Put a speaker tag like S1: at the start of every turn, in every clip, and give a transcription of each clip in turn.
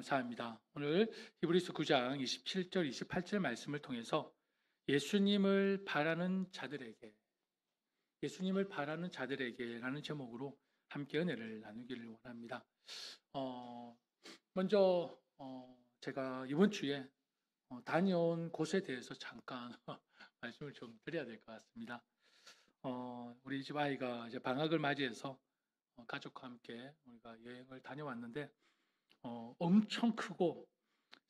S1: 감사합니다. 오늘 히브리서 9장 27절, 28절 말씀을 통해서 예수님을 바라는 자들에게라는 제목으로 함께 은혜를 나누기를 원합니다. 먼저 제가 이번 주에 다녀온 곳에 대해서 잠깐 말씀을 좀 드려야 될 것 같습니다. 우리 집 아이가 이제 방학을 맞이해서 가족과 함께 우리가 여행을 다녀왔는데 엄청 크고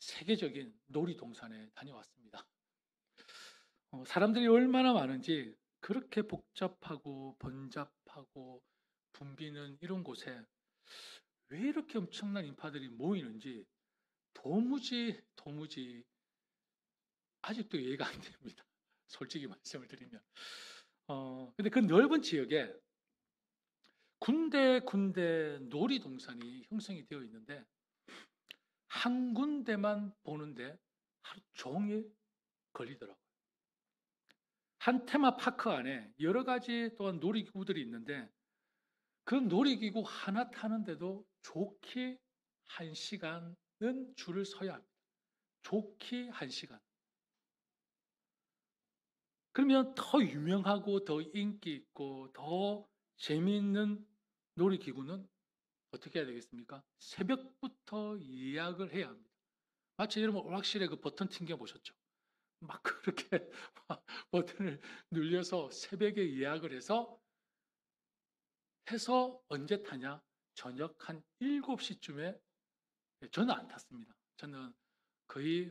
S1: 세계적인 놀이동산에 다녀왔습니다. 사람들이 얼마나 많은지 그렇게 복잡하고 번잡하고 붐비는 이런 곳에 왜 이렇게 엄청난 인파들이 모이는지 도무지 아직도 이해가 안 됩니다. 솔직히 말씀을 드리면. 근데 그 넓은 지역에 군데 놀이동산이 형성이 되어 있는데 한 군데만 보는데 하루 종일 걸리더라고요. 한 테마파크 안에 여러 가지 또한 놀이기구들이 있는데 그 놀이기구 하나 타는데도 좋게 1시간은 줄을 서야 합니다. 좋게 1시간. 그러면 더 유명하고 더 인기 있고 더 재미있는 놀이기구는 어떻게 해야 되겠습니까? 새벽부터 예약을 해야 합니다. 마치 여러분 오락실에 그 버튼 튕겨 보셨죠? 막 그렇게 버튼을 눌려서 새벽에 예약을 해서 언제 타냐? 저녁 한 7시쯤에. 저는 안 탔습니다. 저는 거의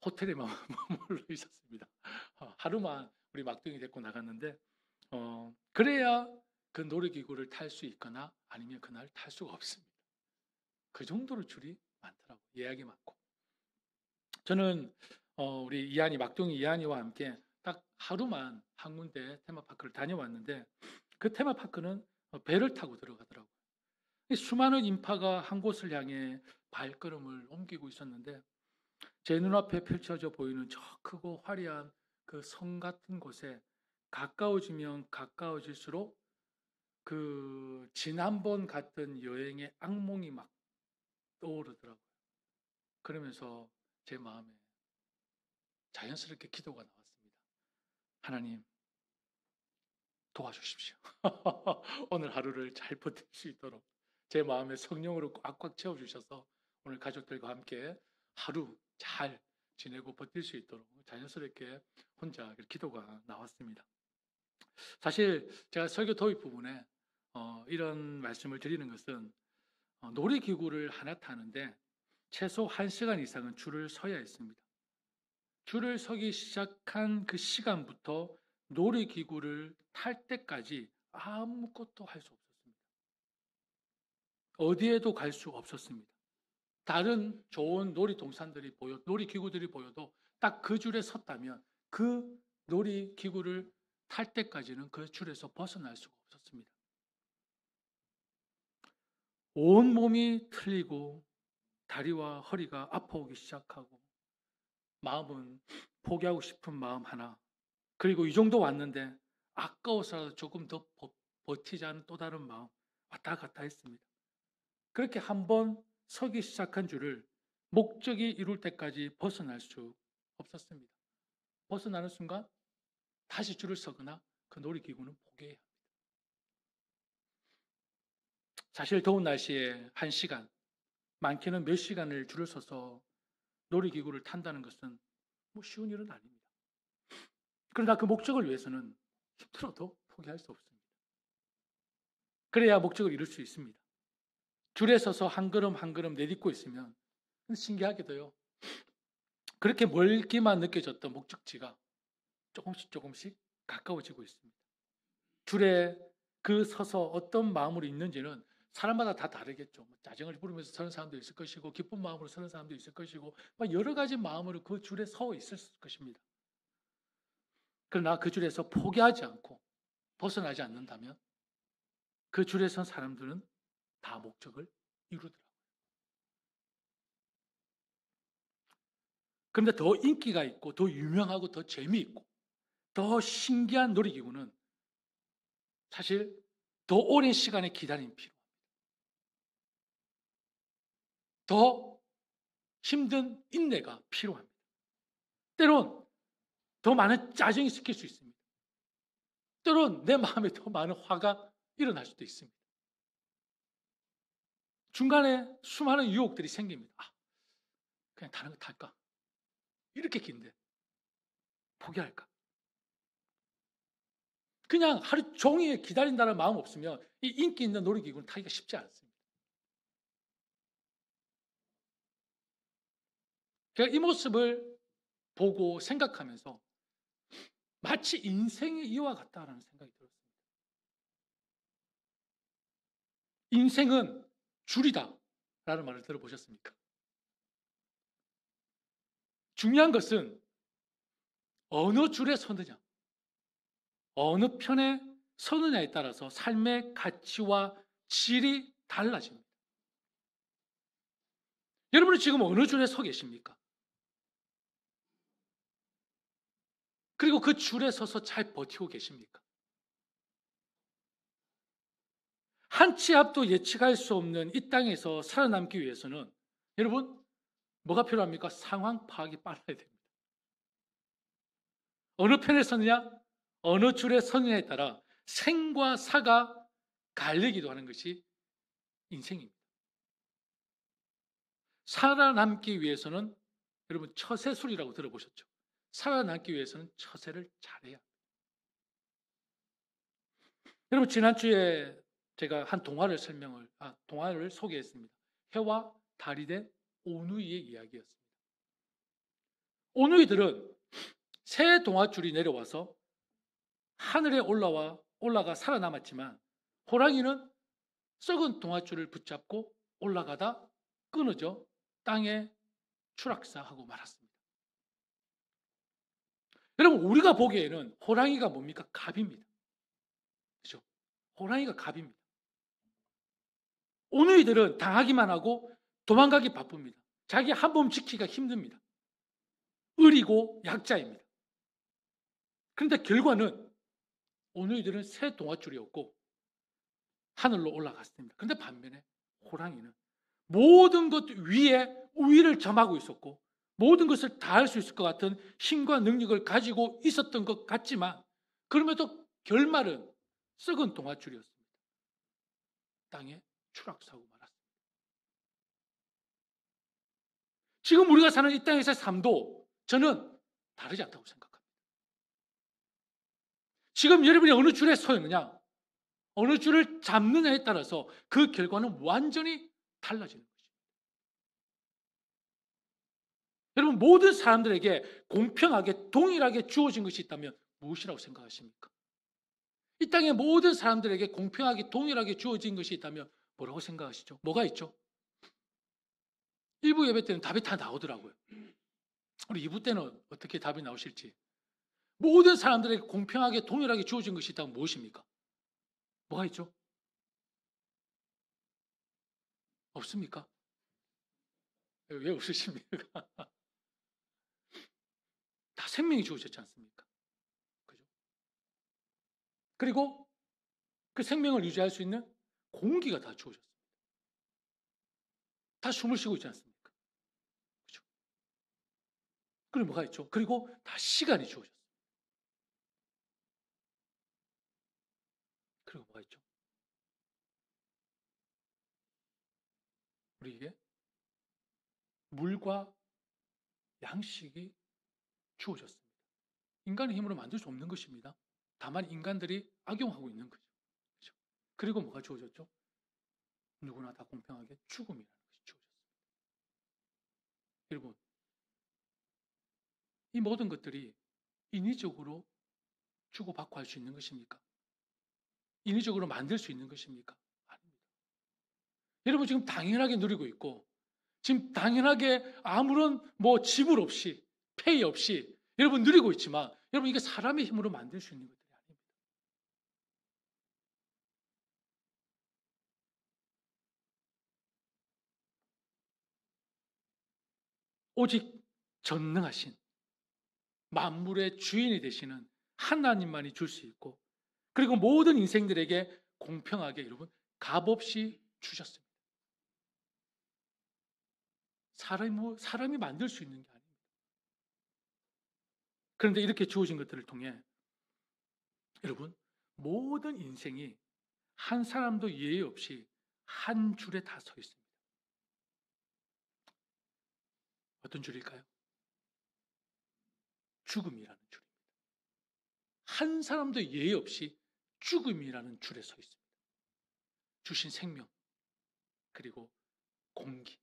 S1: 호텔에 머물러 있었습니다. 하루만 우리 막둥이 데리고 나갔는데 그래야 그 놀이기구를 탈 수 있거나 아니면 그날 탈 수가 없습니다. 그 정도로 줄이 많더라고요. 예약이 많고. 저는 우리 막둥이 이한이와 함께 딱 하루만 한 군데 테마파크를 다녀왔는데 그 테마파크는 배를 타고 들어가더라고요. 수많은 인파가 한 곳을 향해 발걸음을 옮기고 있었는데 제 눈앞에 펼쳐져 보이는 저 크고 화려한 그 성 같은 곳에 가까워지면 가까워질수록 그 지난번 갔던 여행의 악몽이 막 떠오르더라고요. 그러면서 제 마음에 자연스럽게 기도가 나왔습니다. 하나님, 도와주십시오. 오늘 하루를 잘 버틸 수 있도록 제 마음에 성령으로 꽉꽉 채워주셔서 오늘 가족들과 함께 하루 잘 지내고 버틸 수 있도록 자연스럽게 혼자 기도가 나왔습니다. 사실 제가 설교 도입 부분에 이런 말씀을 드리는 것은 놀이기구를 하나 타는데 최소 1시간 이상은 줄을 서야 했습니다. 줄을 서기 시작한 그 시간부터 놀이기구를 탈 때까지 아무것도 할 수 없었습니다. 어디에도 갈 수 없었습니다. 다른 좋은 놀이기구들이 보여도 딱 그 줄에 섰다면 그 놀이기구를 탈 때까지는 그 줄에서 벗어날 수가 없었습니다. 온 몸이 틀리고 다리와 허리가 아파오기 시작하고 마음은 포기하고 싶은 마음 하나, 그리고 이 정도 왔는데 아까워서라도 조금 더 버티자는 또 다른 마음 왔다 갔다 했습니다. 그렇게 한번 서기 시작한 줄을 목적이 이룰 때까지 벗어날 수 없었습니다. 벗어나는 순간 다시 줄을 서거나 그 놀이기구는 포기해야 합니다. 사실 더운 날씨에 1시간, 많게는 몇 시간을 줄을 서서 놀이기구를 탄다는 것은 쉬운 일은 아닙니다. 그러나 그 목적을 위해서는 힘들어도 포기할 수 없습니다. 그래야 목적을 이룰 수 있습니다. 줄에 서서 한 걸음 한 걸음 내딛고 있으면 신기하게도요. 그렇게 멀기만 느껴졌던 목적지가 조금씩 가까워지고 있습니다. 줄에 그 서서 어떤 마음으로 있는지는 사람마다 다 다르겠죠. 짜증을 부르면서 서는 사람도 있을 것이고 기쁜 마음으로 서는 사람도 있을 것이고 여러 가지 마음으로 그 줄에 서 있을 것입니다. 그러나 그 줄에서 포기하지 않고 벗어나지 않는다면 그 줄에 선 사람들은 다 목적을 이루더라고요. 그런데 더 인기가 있고 더 유명하고 더 재미있고 더 신기한 놀이기구는 사실 더 오랜 시간의 기다림이 필요합니다. 더 힘든 인내가 필요합니다. 때론 더 많은 짜증이 섞일 수 있습니다. 때론 내 마음에 더 많은 화가 일어날 수도 있습니다. 중간에 수많은 유혹들이 생깁니다. 그냥 다른 거 탈까? 이렇게 긴데 포기할까? 그냥 하루 종일 기다린다는 마음 없으면 이 인기 있는 놀이기구는 타기가 쉽지 않습니다. 제가 이 모습을 보고 생각하면서 마치 인생이 이와 같다라는 생각이 들었습니다. 인생은 줄이다 라는 말을 들어보셨습니까? 중요한 것은 어느 줄에 서느냐, 어느 편에 서느냐에 따라서 삶의 가치와 질이 달라집니다. 여러분은 지금 어느 줄에 서 계십니까? 그리고 그 줄에 서서 잘 버티고 계십니까? 한 치 앞도 예측할 수 없는 이 땅에서 살아남기 위해서는 여러분 뭐가 필요합니까? 상황 파악이 빨라야 됩니다. 어느 편에 서느냐, 어느 줄에 서느냐에 따라 생과 사가 갈리기도 하는 것이 인생입니다. 살아남기 위해서는 여러분 처세술이라고 들어보셨죠? 살아남기 위해서는 처세를 잘해야 합니다. 여러분 지난주에 제가 한 동화를 소개했습니다. 해와 달이 된 오누이의 이야기였습니다. 오누이들은 새 동아줄이 내려와서 하늘에 올라가 살아남았지만 호랑이는 썩은 동아줄을 붙잡고 올라가다 끊어져 땅에 추락사하고 말았습니다. 여러분 우리가 보기에는 호랑이가 뭡니까? 갑입니다. 그렇죠? 호랑이가 갑입니다. 오누이들은 당하기만 하고 도망가기 바쁩니다. 자기 한 몸 지키기가 힘듭니다. 의리고 약자입니다. 그런데 결과는 오누이들은 새 동아줄이었고 하늘로 올라갔습니다. 그런데 반면에 호랑이는 모든 것 위에 우위를 점하고 있었고 모든 것을 다 할 수 있을 것 같은 힘과 능력을 가지고 있었던 것 같지만 그럼에도 결말은 썩은 동아줄이었습니다. 땅에 추락사고 말았습니다. 지금 우리가 사는 이 땅에서의 삶도 저는 다르지 않다고 생각합니다. 지금 여러분이 어느 줄에 서 있느냐, 어느 줄을 잡느냐에 따라서 그 결과는 완전히 달라지는 것입니다. 여러분 모든 사람들에게 공평하게 동일하게 주어진 것이 있다면 무엇이라고 생각하십니까? 이 땅의 모든 사람들에게 공평하게 동일하게 주어진 것이 있다면 뭐라고 생각하시죠? 뭐가 있죠? 1부 예배 때는 답이 다 나오더라고요. 우리 2부 때는 어떻게 답이 나오실지. 모든 사람들에게 공평하게 동일하게 주어진 것이 있다면 무엇입니까? 뭐가 있죠? 없습니까? 왜 없으십니까? 다 생명이 주어졌지 않습니까? 그죠? 그리고 그 생명을 유지할 수 있는 공기가 다 주어졌습니다. 다 숨을 쉬고 있지 않습니까? 그죠? 그리고 뭐가 있죠? 그리고 다 시간이 주어졌습니다. 그리고 뭐가 있죠? 우리에게 물과 양식이 주어졌습니다. 인간의 힘으로 만들 수 없는 것입니다. 다만 인간들이 악용하고 있는 거죠. 그렇죠? 그리고 뭐가 주어졌죠? 누구나 다 공평하게 죽음이라는 것이 주어졌습니다. 여러분, 이 모든 것들이 인위적으로 주고받고 할 수 있는 것입니까? 인위적으로 만들 수 있는 것입니까? 아닙니다. 여러분 지금 당연하게 누리고 있고 지금 당연하게 아무런 지불 없이 페이 없이 여러분 누리고 있지만 여러분 이게 사람의 힘으로 만들 수 있는 것들이 아닙니다. 오직 전능하신 만물의 주인이 되시는 하나님만이 줄 수 있고 그리고 모든 인생들에게 공평하게 여러분 값없이 주셨습니다. 사람이 만들 수 있는 게 아닙니다. 그런데 이렇게 주어진 것들을 통해 여러분, 모든 인생이 한 사람도 예외 없이 한 줄에 다 서 있습니다. 어떤 줄일까요? 죽음이라는 줄입니다. 한 사람도 예외 없이 죽음이라는 줄에 서 있습니다. 주신 생명, 그리고 공기,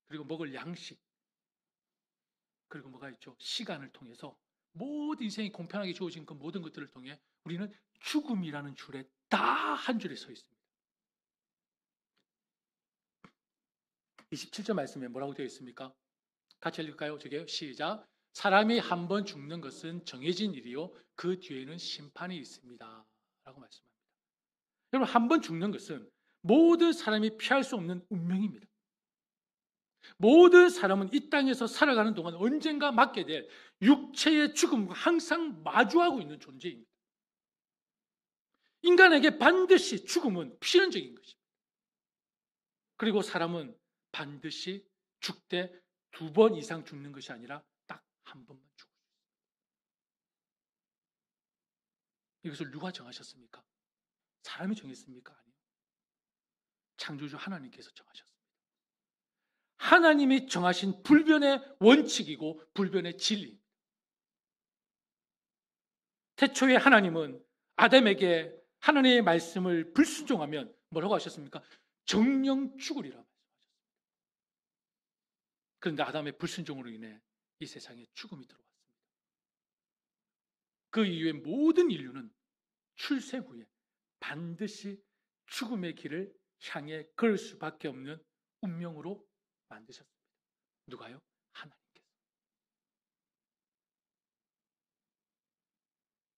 S1: 그리고 먹을 양식, 그리고 뭐가 있죠? 시간을 통해서 모든 인생이 공평하게 주어진 그 모든 것들을 통해 우리는 죽음이라는 줄에 다 한 줄에 서 있습니다. 27절 말씀에 뭐라고 되어 있습니까? 같이 읽을까요? 저게요. 시작. 사람이 한 번 죽는 것은 정해진 일이요 그 뒤에는 심판이 있습니다. 라고 말씀합니다. 여러분, 한 번 죽는 것은 모든 사람이 피할 수 없는 운명입니다. 모든 사람은 이 땅에서 살아가는 동안 언젠가 맞게 될 육체의 죽음과 항상 마주하고 있는 존재입니다. 인간에게 반드시 죽음은 필연적인 것입니다. 그리고 사람은 반드시 죽되 2번 이상 죽는 것이 아니라 딱 한 번만 죽어요. 이것을 누가 정하셨습니까? 사람이 정했습니까? 아니요. 창조주 하나님께서 정하셨습니다. 하나님이 정하신 불변의 원칙이고 불변의 진리입니다. 태초에 하나님은 아담에게 하나님의 말씀을 불순종하면 뭐라고 하셨습니까? 정령 죽으리라 말씀하셨습니다. 그런데 아담의 불순종으로 인해 이 세상에 죽음이 들어왔습니다. 그 이후에 모든 인류는 출생 후에 반드시 죽음의 길을 향해 걸을 수밖에 없는 운명으로 만드셨습니다. 누가요? 하나님께서.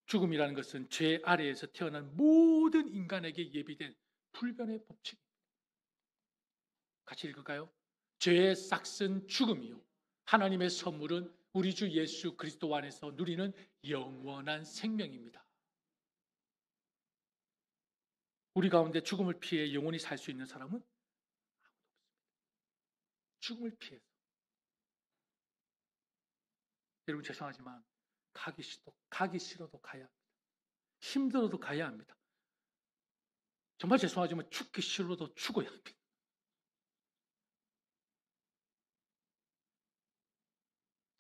S1: 죽음이라는 것은 죄 아래에서 태어난 모든 인간에게 예비된 불변의 법칙입니다. 같이 읽을까요? 죄의 싹은 죽음이요 하나님의 선물은 우리 주 예수 그리스도 안에서 누리는 영원한 생명입니다. 우리 가운데 죽음을 피해 영원히 살 수 있는 사람은 아무도 없습니다. 죽음을 피해서. 여러분, 죄송하지만 가기 싫어도 가야 합니다. 힘들어도 가야 합니다. 정말 죄송하지만 죽기 싫어도 죽어야 합니다.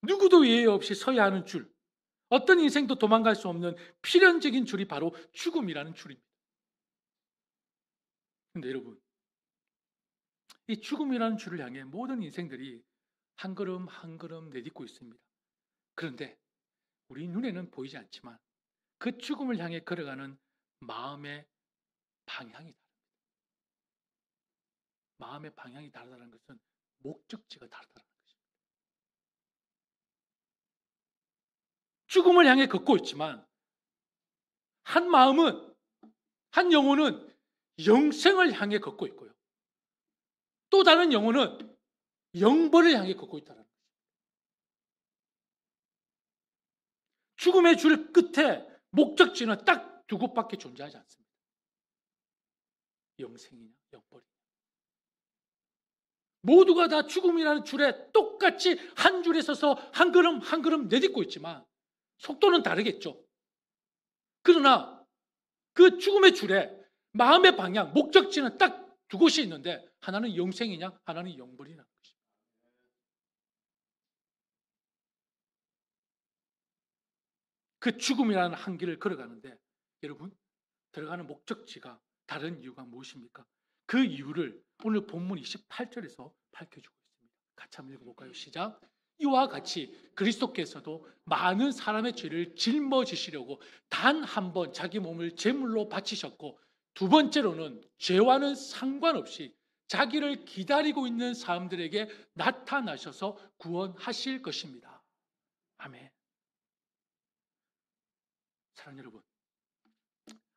S1: 누구도 예외 없이 서야 하는 줄, 어떤 인생도 도망갈 수 없는 필연적인 줄이 바로 죽음이라는 줄입니다. 그런데 여러분, 이 죽음이라는 줄을 향해 모든 인생들이 한 걸음 한 걸음 내딛고 있습니다. 그런데 우리 눈에는 보이지 않지만 그 죽음을 향해 걸어가는 마음의 방향이 다릅니다. 마음의 방향이 다르다는 것은 목적지가 다르다는 것입니다. 죽음을 향해 걷고 있지만 한 마음은, 한 영혼은 영생을 향해 걷고 있고요. 또 다른 영혼은 영벌을 향해 걷고 있다는 것입니다. 죽음의 줄 끝에 목적지는 딱 두 곳밖에 존재하지 않습니다. 영생이냐 영벌이냐. 모두가 다 죽음이라는 줄에 똑같이 한 줄에 서서 한 걸음 한 걸음 내딛고 있지만 속도는 다르겠죠. 그러나 그 죽음의 줄에 마음의 방향, 목적지는 딱 두 곳이 있는데 하나는 영생이냐 하나는 영벌이냐는 것입니다. 그 죽음이라는 한 길을 걸어가는데 여러분, 들어가는 목적지가 다른 이유가 무엇입니까? 그 이유를 오늘 본문 28절에서 밝혀주고 있습니다. 같이 한번 읽어볼까요? 시작. 이와 같이 그리스도께서도 많은 사람의 죄를 짊어지시려고 단 한 번 자기 몸을 제물로 바치셨고, 두 번째로는 죄와는 상관없이 자기를 기다리고 있는 사람들에게 나타나셔서 구원하실 것입니다. 아멘. 사랑하는 여러분,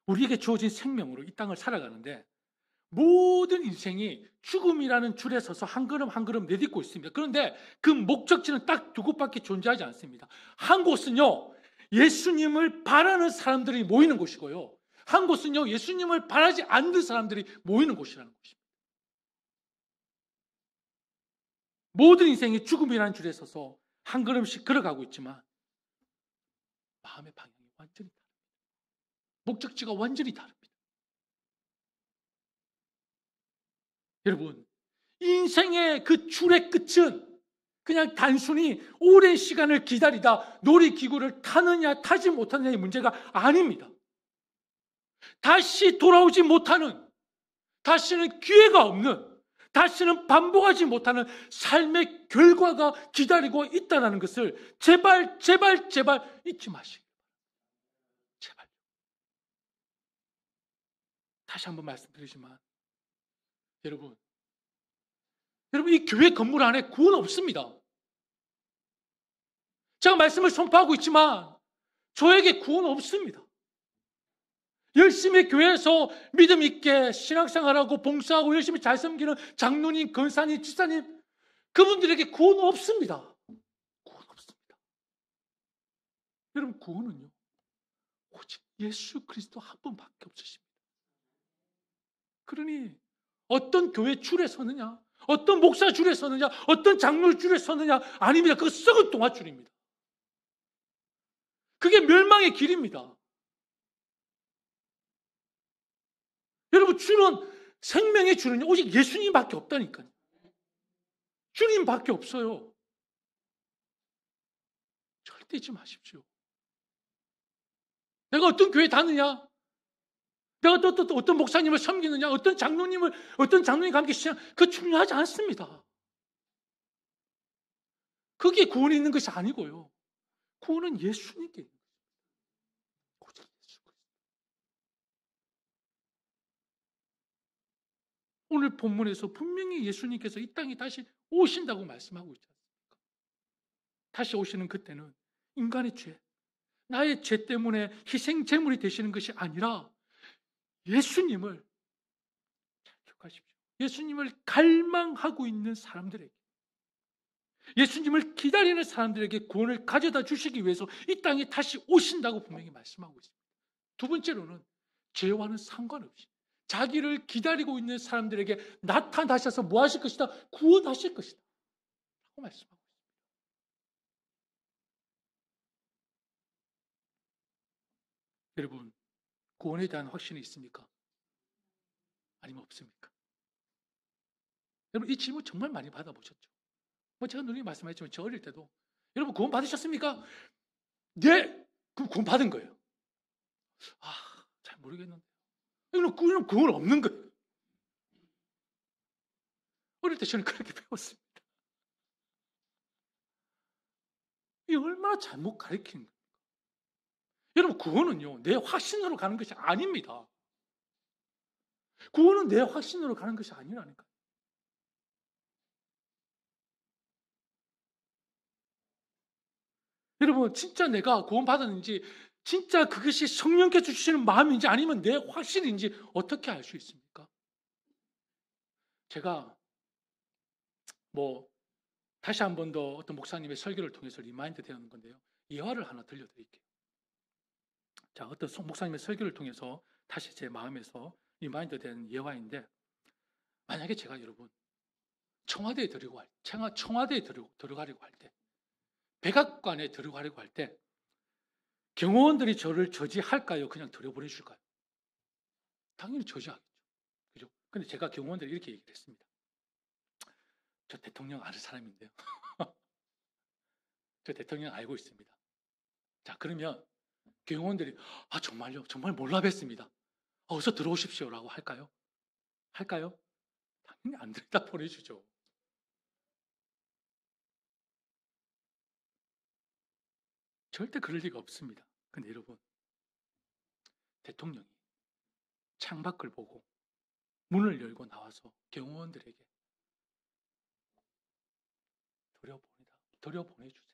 S1: 우리에게 주어진 생명으로 이 땅을 살아가는데 모든 인생이 죽음이라는 줄에 서서 한 걸음 한 걸음 내딛고 있습니다. 그런데 그 목적지는 딱 두 곳밖에 존재하지 않습니다. 한 곳은요, 예수님을 바라는 사람들이 모이는 곳이고요, 한 곳은요, 예수님을 바라지 않는 사람들이 모이는 곳이라는 것입니다. 모든 인생이 죽음이라는 줄에 서서 한 걸음씩 걸어가고 있지만 마음의 방향이 완전히 다릅니다. 목적지가 완전히 다릅니다. 여러분, 인생의 그 줄의 끝은 그냥 단순히 오랜 시간을 기다리다 놀이기구를 타느냐 타지 못하느냐의 문제가 아닙니다. 다시 돌아오지 못하는, 다시는 기회가 없는, 다시는 반복하지 못하는 삶의 결과가 기다리고 있다는 것을 제발 잊지 마시기 바랍니다. 제발. 다시 한번 말씀드리지만 여러분 이 교회 건물 안에 구원 없습니다. 제가 말씀을 선포하고 있지만 저에게 구원 없습니다. 열심히 교회에서 믿음 있게 신앙생활하고 봉사하고 열심히 잘 섬기는 장로님, 권사님, 집사님 그분들에게 구원 없습니다. 구원 없습니다. 여러분 구원은요 오직 예수 그리스도 한 분밖에 없으십니다. 그러니 어떤 교회 줄에 서느냐, 어떤 목사 줄에 서느냐, 어떤 장로 줄에 서느냐 아닙니다. 그거 썩은 동아줄입니다. 그게 멸망의 길입니다. 여러분 줄은 생명의 줄은 오직 예수님밖에 없다니까요. 주님밖에 없어요. 절대 잊지 마십시오. 내가 어떤 교회 다느냐, 내가 또 어떤 목사님을 섬기느냐, 어떤 장로님과 함께 신앙, 그거 중요하지 않습니다. 그게 구원이 있는 것이 아니고요. 구원은 예수님께 있는 것입니다. 오직 예수 그리스도. 오늘 본문에서 분명히 예수님께서 이 땅에 다시 오신다고 말씀하고 있지 않습니까? 다시 오시는 그때는 인간의 죄, 나의 죄 때문에 희생 제물이 되시는 것이 아니라 예수님을 잘 기억하십시오. 예수님을 갈망하고 있는 사람들에게, 예수님을 기다리는 사람들에게 구원을 가져다 주시기 위해서 이 땅에 다시 오신다고 분명히 말씀하고 있습니다. 두 번째로는 죄와는 상관없이 자기를 기다리고 있는 사람들에게 나타나셔서 뭐 하실 것이다? 구원하실 것이다 라고 말씀하고 있습니다. 여러분, 구원에 대한 확신이 있습니까? 아니면 없습니까? 여러분, 이 질문 정말 많이 받아보셨죠? 제가 누누이 말씀하셨지만 저 어릴 때도 여러분 구원 받으셨습니까? 네! 그럼 구원 받은 거예요. 잘 모르겠는데 이거는 구원 없는 거예요. 어릴 때 저는 그렇게 배웠습니다. 이게 얼마나 잘못 가르치는 거예요. 여러분 구원은요 내 확신으로 가는 것이 아닙니다. 구원은 내 확신으로 가는 것이 아니라니까요. 여러분 진짜 내가 구원 받았는지, 진짜 그것이 성령께서 주시는 마음인지 아니면 내 확신인지 어떻게 알 수 있습니까? 제가 다시 한 번 더 어떤 목사님의 설교를 통해서 리마인드 되는 건데요. 예화를 하나 들려드릴게요. 자, 어떤 목사님의 설교를 통해서 다시 제 마음에서 리마인드 되는 예화인데, 만약에 제가 여러분 청와대에 들어가려고 할 때, 백악관에 들어가려고 할 때 경호원들이 저를 저지할까요? 그냥 들여보내줄까요? 당연히 저지하겠죠. 그죠? 근데 제가 경호원들이 이렇게 얘기를 했습니다. 저 대통령 아는 사람인데요. 저 대통령 알고 있습니다. 자, 그러면 경호원들이 정말요? 정말 몰라 뵀습니다. 어서 들어오십시오라고 할까요? 할까요? 당연히 안 들다 보내주죠. 절대 그럴 리가 없습니다. 근데 여러분, 대통령이 창밖을 보고 문을 열고 나와서 경호원들에게 들여보내주세요.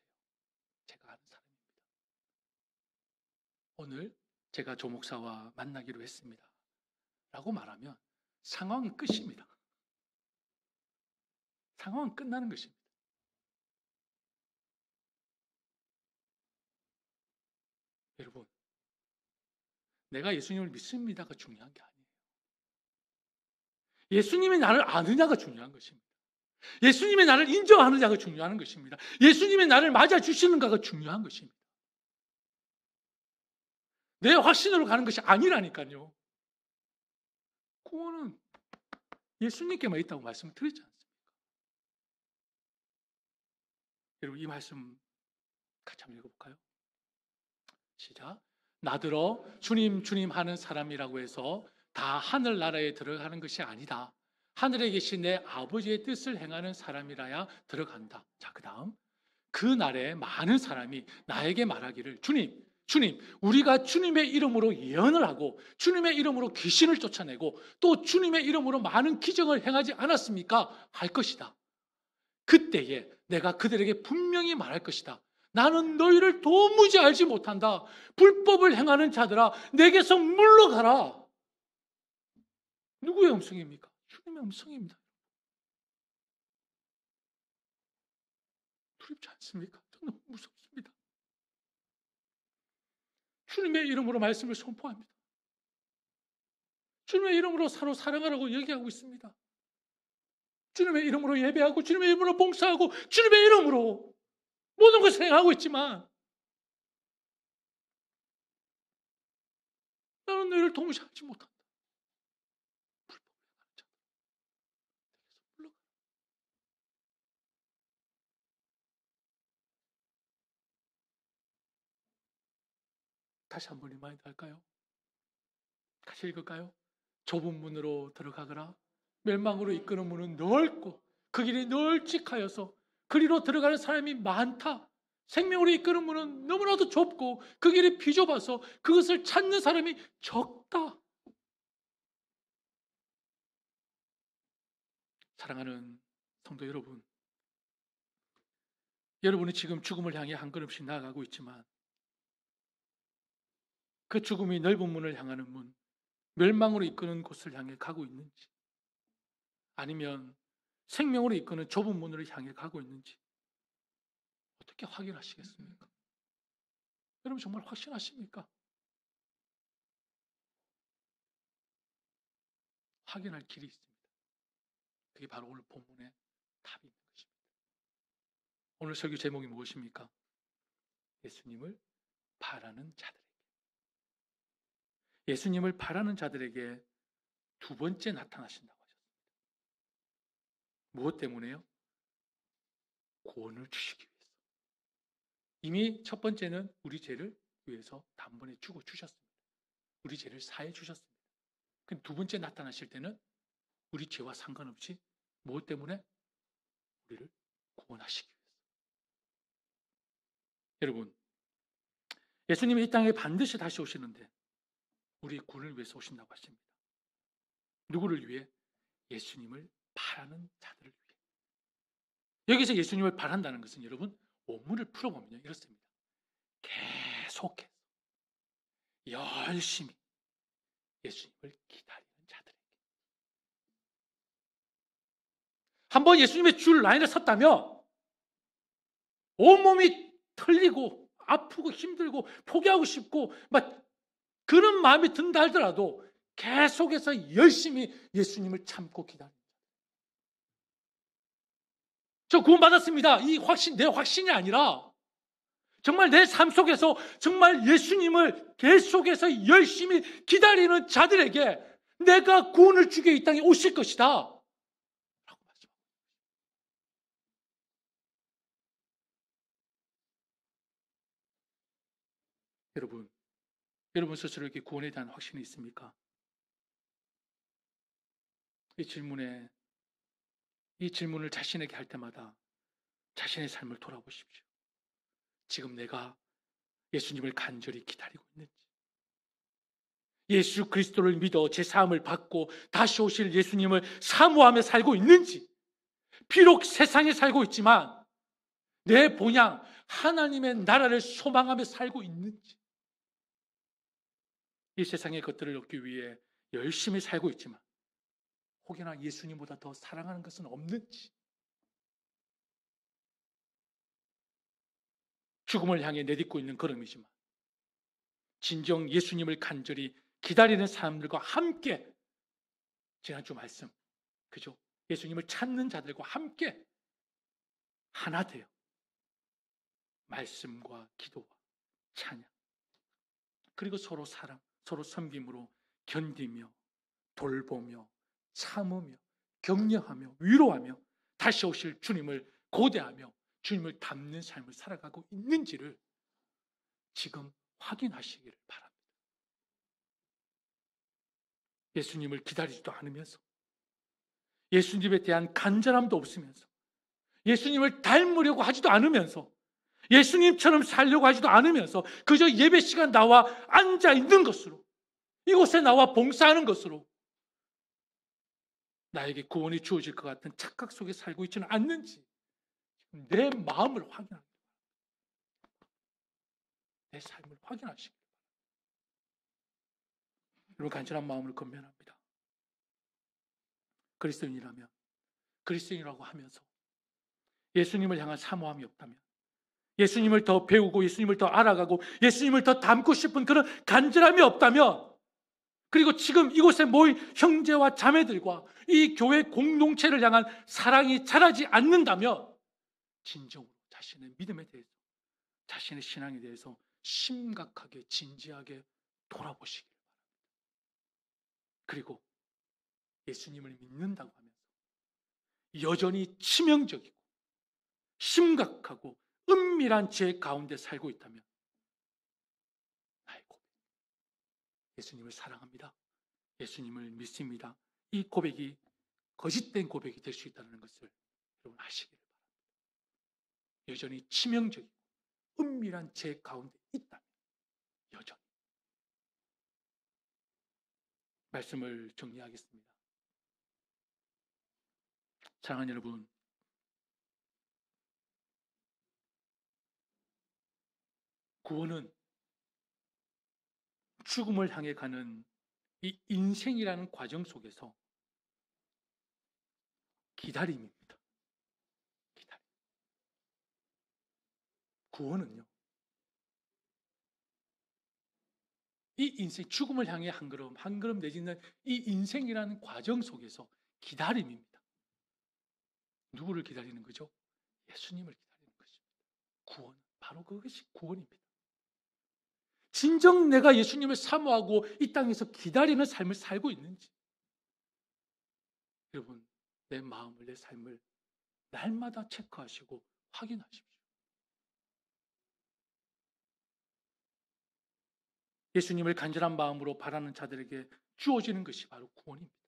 S1: 제가 아는 사람입니다. 오늘 제가 조 목사와 만나기로 했습니다. 라고 말하면 상황은 끝입니다. 상황은 끝나는 것입니다. 여러분, 내가 예수님을 믿습니다가 중요한 게 아니에요. 예수님이 나를 아느냐가 중요한 것입니다. 예수님의 나를 인정하느냐가 중요한 것입니다. 예수님의 나를 맞아주시는가가 중요한 것입니다. 내 확신으로 가는 것이 아니라니까요. 구원은 예수님께만 있다고 말씀을 드렸지 않습니까? 여러분, 이 말씀 같이 한번 읽어볼까요? 시작. 나더러 주님 주님 하는 사람이라고 해서 다 하늘나라에 들어가는 것이 아니다. 하늘에 계신 내 아버지의 뜻을 행하는 사람이라야 들어간다. 자, 그 다음 그 날에 많은 사람이 나에게 말하기를 주님, 우리가 주님의 이름으로 예언을 하고 주님의 이름으로 귀신을 쫓아내고 또 주님의 이름으로 많은 기적을 행하지 않았습니까? 할 것이다. 그때에 내가 그들에게 분명히 말할 것이다. 나는 너희를 도무지 알지 못한다. 불법을 행하는 자들아, 내게서 물러가라. 누구의 음성입니까? 주님의 음성입니다. 두렵지 않습니까? 너무 무섭습니다. 주님의 이름으로 말씀을 선포합니다. 주님의 이름으로 서로 사랑하라고 얘기하고 있습니다. 주님의 이름으로 예배하고 주님의 이름으로 봉사하고 주님의 이름으로 모든 것을 행하고 있지만 나는 너희를 도무지 알지 못한다. 다시 한번 리마인드 할까요? 같이 읽을까요? 좁은 문으로 들어가거라. 멸망으로 이끄는 문은 넓고 그 길이 널찍하여서 그리로 들어가는 사람이 많다. 생명으로 이끄는 문은 너무나도 좁고 그 길이 비좁아서 그것을 찾는 사람이 적다. 사랑하는 성도 여러분, 여러분이 지금 죽음을 향해 한 걸음씩 나아가고 있지만 그 죽음이 넓은 문을 향하는 문, 멸망으로 이끄는 곳을 향해 가고 있는지 아니면 생명으로 이끄는 좁은 문을 향해 가고 있는지 어떻게 확인하시겠습니까? 여러분 정말 확신하십니까? 확인할 길이 있습니다. 그게 바로 오늘 본문에 답이 있는 것입니다. 오늘 설교 제목이 무엇입니까? 예수님을 바라는 자들에게. 예수님을 바라는 자들에게 두 번째 나타나신다고 하셨습니다. 무엇 때문에요? 구원을 주시기 위해서. 이미 첫 번째는 우리 죄를 위해서 단번에 주고 주셨습니다. 우리 죄를 사해 주셨습니다. 근데 두 번째 나타나실 때는 우리 죄와 상관없이 무엇 때문에? 우리를 구원하시기 위해서. 여러분, 예수님이 이 땅에 반드시 다시 오시는데 우리 구원을 위해서 오신다고 하십니다. 누구를 위해? 예수님을 바라는 자들을 위해. 여기서 예수님을 바란다는 것은 여러분 원문을 풀어보면 이렇습니다. 계속해서 열심히 예수님을 기다리는 자들에게. 한번 예수님의 줄 라인에 섰다면 온몸이 털리고 아프고 힘들고 포기하고 싶고 막 그런 마음이 든다 하더라도 계속해서 열심히 예수님을 참고 기다립니다. 저 구원받았습니다. 이 확신, 내 확신이 아니라 정말 내 삶 속에서 정말 예수님을 계속해서 열심히 기다리는 자들에게 내가 구원을 주게 이 땅에 오실 것이다. 라고 말씀합니다. 여러분 스스로에게 구원에 대한 확신이 있습니까? 이 질문을 자신에게 할 때마다 자신의 삶을 돌아보십시오. 지금 내가 예수님을 간절히 기다리고 있는지, 예수 그리스도를 믿어 제 사함을 받고 다시 오실 예수님을 사모하며 살고 있는지, 비록 세상에 살고 있지만 내 본향 하나님의 나라를 소망하며 살고 있는지, 이 세상의 것들을 얻기 위해 열심히 살고 있지만 혹여나 예수님보다 더 사랑하는 것은 없는지, 죽음을 향해 내딛고 있는 걸음이지만 진정 예수님을 간절히 기다리는 사람들과 함께 지난주 말씀, 그죠? 예수님을 찾는 자들과 함께 하나 되어 말씀과 기도와 찬양, 그리고 서로 사랑, 서로 섬김으로 견디며 돌보며 참으며 격려하며 위로하며 다시 오실 주님을 고대하며 주님을 닮는 삶을 살아가고 있는지를 지금 확인하시기를 바랍니다. 예수님을 기다리지도 않으면서, 예수님에 대한 간절함도 없으면서, 예수님을 닮으려고 하지도 않으면서, 예수님처럼 살려고 하지도 않으면서 그저 예배 시간 나와 앉아 있는 것으로, 이곳에 나와 봉사하는 것으로 나에게 구원이 주어질 것 같은 착각 속에 살고 있지는 않는지 내 마음을 확인합니다. 내 삶을 확인하시기 바랍니다. 여러분, 간절한 마음을 건면합니다. 그리스도인이라면, 그리스도인이라고 하면서 예수님을 향한 사모함이 없다면, 예수님을 더 배우고 예수님을 더 알아가고 예수님을 더 닮고 싶은 그런 간절함이 없다면, 그리고 지금 이곳에 모인 형제와 자매들과 이 교회 공동체를 향한 사랑이 자라지 않는다면 진정으로 자신의 믿음에 대해서, 자신의 신앙에 대해서 심각하게 진지하게 돌아보시길 바랍니다. 그리고 예수님을 믿는다고 하면서 여전히 치명적이고 심각하고 은밀한 죄 가운데 살고 있다면 나의 고백, 예수님을 사랑합니다, 예수님을 믿습니다, 이 고백이 거짓된 고백이 될 수 있다는 것을 여러분 아시기를 바랍니다. 여전히 치명적이고 은밀한 죄 가운데 있다면 여전히. 말씀을 정리하겠습니다. 사랑하는 여러분, 구원은 죽음을 향해 가는 이 인생이라는 과정 속에서 기다림입니다. 기다림. 구원은요, 이 인생, 죽음을 향해 한 걸음 한 걸음 내딛는 이 인생이라는 과정 속에서 기다림입니다. 누구를 기다리는 거죠? 예수님을 기다리는 것입니다. 구원, 바로 그것이 구원입니다. 진정 내가 예수님을 사모하고 이 땅에서 기다리는 삶을 살고 있는지, 여러분, 내 마음을, 내 삶을 날마다 체크하시고 확인하십시오. 예수님을 간절한 마음으로 바라는 자들에게 주어지는 것이 바로 구원입니다.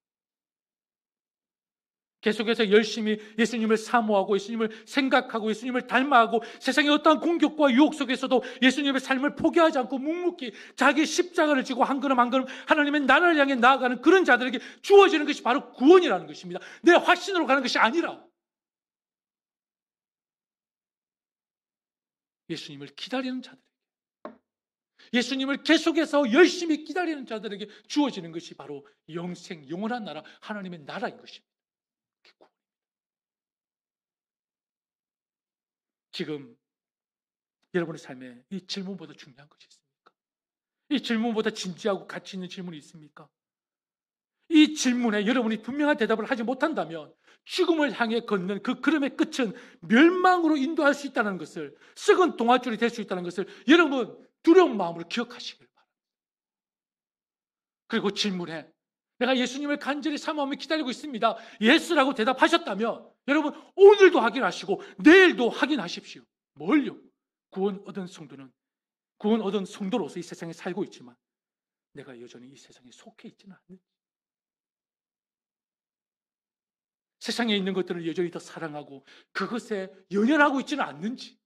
S1: 계속해서 열심히 예수님을 사모하고 예수님을 생각하고 예수님을 닮아가고 세상의 어떠한 공격과 유혹 속에서도 예수님의 삶을 포기하지 않고 묵묵히 자기 십자가를 지고 한 걸음 한 걸음 하나님의 나라를 향해 나아가는 그런 자들에게 주어지는 것이 바로 구원이라는 것입니다. 내 확신으로 가는 것이 아니라 예수님을 기다리는 자들에게, 예수님을 계속해서 열심히 기다리는 자들에게 주어지는 것이 바로 영생, 영원한 나라, 하나님의 나라인 것입니다. 지금 여러분의 삶에 이 질문보다 중요한 것이 있습니까? 이 질문보다 진지하고 가치 있는 질문이 있습니까? 이 질문에 여러분이 분명한 대답을 하지 못한다면 죽음을 향해 걷는 그 걸음의 끝은 멸망으로 인도할 수 있다는 것을, 썩은 동아줄이 될 수 있다는 것을 여러분 두려운 마음으로 기억하시길 바랍니다. 그리고 질문에 내가 예수님을 간절히 사모하며 기다리고 있습니다, 예스라고 대답하셨다면 여러분 오늘도 확인하시고 내일도 확인하십시오. 뭘요? 구원 얻은 성도는 구원 얻은 성도로서 이 세상에 살고 있지만 내가 여전히 이 세상에 속해 있지는 않는지, 세상에 있는 것들을 여전히 더 사랑하고 그것에 연연하고 있지는 않는지,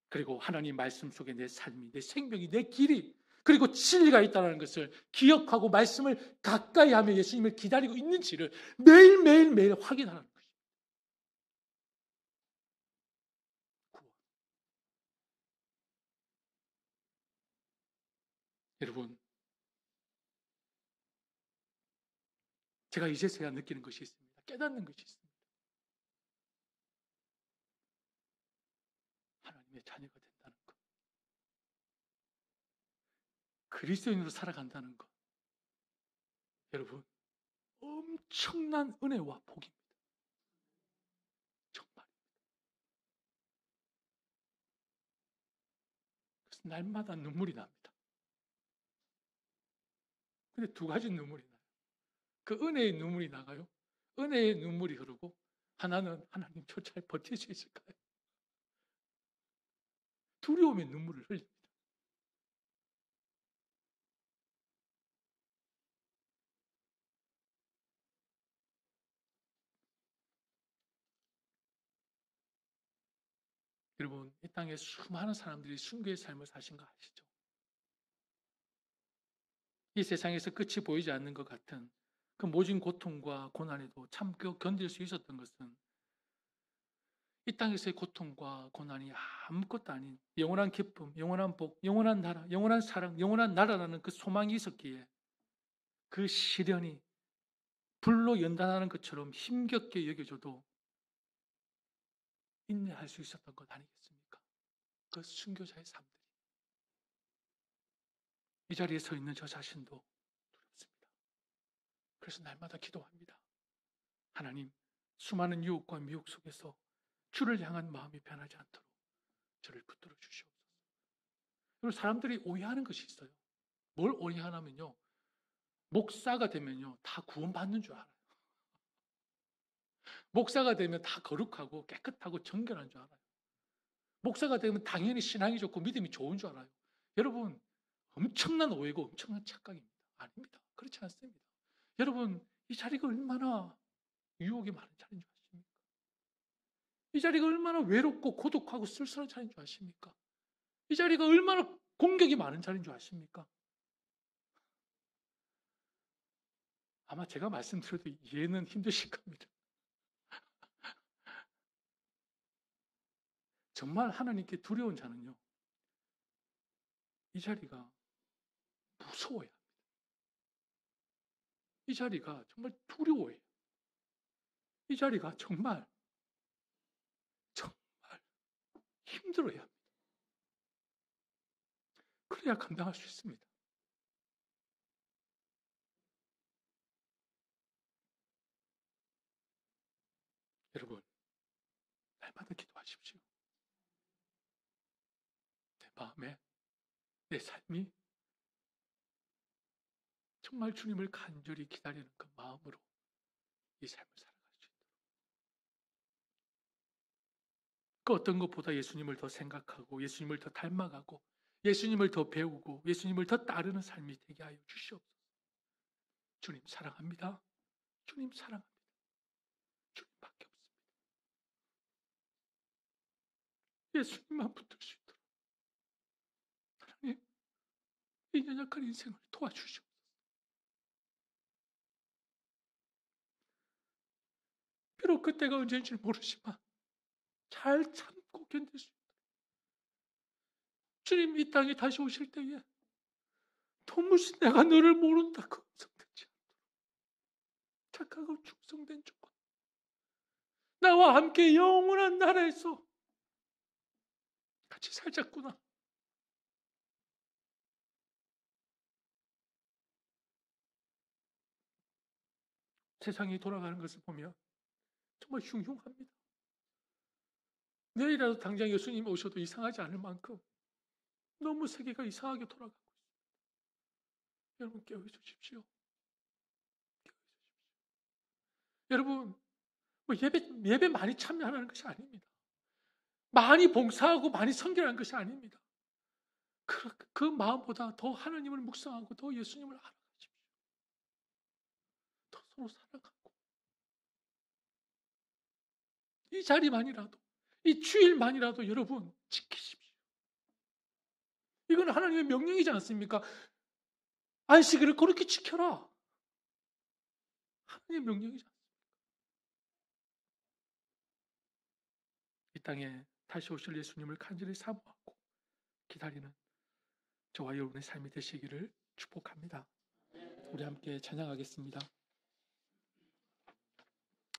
S1: 그리고 하나님 말씀 속에 내 삶이, 내 생명이, 내 길이, 그리고 진리가 있다는 것을 기억하고 말씀을 가까이 하며 예수님을 기다리고 있는지를 매일 확인하는 것입니다. 구원. 여러분, 제가 이제서야 느끼는 것이 있습니다. 깨닫는 것이 있습니다. 하나님의 자녀가 된다는 것, 그리스도인으로 살아간다는 것, 여러분 엄청난 은혜와 복입니다. 정말. 그래서 날마다 눈물이 납니다. 근데 두 가지 눈물이 나요. 그 은혜의 눈물이 나가요. 은혜의 눈물이 흐르고 하나는 하나님 저 잘 버틸 수 있을까요? 두려움의 눈물을 흘립니다. 여러분, 이 땅에 수많은 사람들이 순교의 삶을 사신 거 아시죠? 이 세상에서 끝이 보이지 않는 것 같은 그 모진 고통과 고난에도 참 견딜 수 있었던 것은 이 땅에서의 고통과 고난이 아무것도 아닌 영원한 기쁨, 영원한 복, 영원한 나라, 영원한 사랑, 영원한 나라라는 그 소망이 있었기에 그 시련이 불로 연단하는 것처럼 힘겹게 여겨져도 인내할 수 있었던 것 아니겠습니까? 그 순교자의 삶들이. 이 자리에 서 있는 저 자신도 두렵습니다. 그래서 날마다 기도합니다. 하나님, 수많은 유혹과 미혹 속에서 주를 향한 마음이 변하지 않도록 저를 붙들어 주시옵소서. 그리고 사람들이 오해하는 것이 있어요. 뭘 오해하냐면요, 목사가 되면요 다 구원받는 줄 알아요. 목사가 되면 다 거룩하고 깨끗하고 정결한 줄 알아요. 목사가 되면 당연히 신앙이 좋고 믿음이 좋은 줄 알아요. 여러분, 엄청난 오해고 엄청난 착각입니다. 아닙니다. 그렇지 않습니다. 여러분, 이 자리가 얼마나 유혹이 많은 자리인 줄 아십니까? 이 자리가 얼마나 외롭고 고독하고 쓸쓸한 자리인 줄 아십니까? 이 자리가 얼마나 공격이 많은 자리인 줄 아십니까? 아마 제가 말씀드려도 이해는 힘드실 겁니다. 정말 하나님께 두려운 자는요, 이 자리가 무서워야 합니다. 이 자리가 정말 두려워해요. 이 자리가 정말 힘들어야 합니다. 그래야 감당할 수 있습니다. 여러분, 날마다 기도하십시오. 내 마음에, 내 삶이 정말 주님을 간절히 기다리는 그 마음으로 이 삶을 살아갈 수 있도록. 그 어떤 것보다 예수님을 더 생각하고 예수님을 더 닮아가고 예수님을 더 배우고 예수님을 더 따르는 삶이 되게 하여 주시옵소서. 주님 사랑합니다. 주님 사랑합니다. 주님밖에 없습니다. 예수님만 붙들 수 있도록 하나님, 이 연약한 인생을 도와주시옵소서. 비록 그때가 언제인 줄 모르지만 잘 참고 견딜 수 있도록 주님 이 땅에 다시 오실 때에 도무지 내가 너를 모른다 그 음성되지 않도록 착하고 충성된 종아 나와 함께 영원한 나라에서 같이 살자꾸나. 세상이 돌아가는 것을 보면 정말 흉흉합니다. 내일이라도 당장 예수님 오셔도 이상하지 않을 만큼 너무 세계가 이상하게 돌아가고 있습니다. 여러분 깨어주십시오. 여러분 뭐 예배 많이 참여하는 것이 아닙니다. 많이 봉사하고 많이 섬기라는 것이 아닙니다. 그 마음보다 더 하나님을 묵상하고 더 예수님을 알아가십시오. 더 서로 사랑하고 이 자리만이라도 이 주일만이라도 여러분 지키십시오. 이건 하나님의 명령이지 않습니까? 안식일을 그렇게 지켜라. 하나님의 명령이지 않습니까? 이 땅에 다시 오실 예수님을 간절히 사모하고 기다리는 저와 여러분의 삶이 되시기를 축복합니다. 우리 함께 찬양하겠습니다.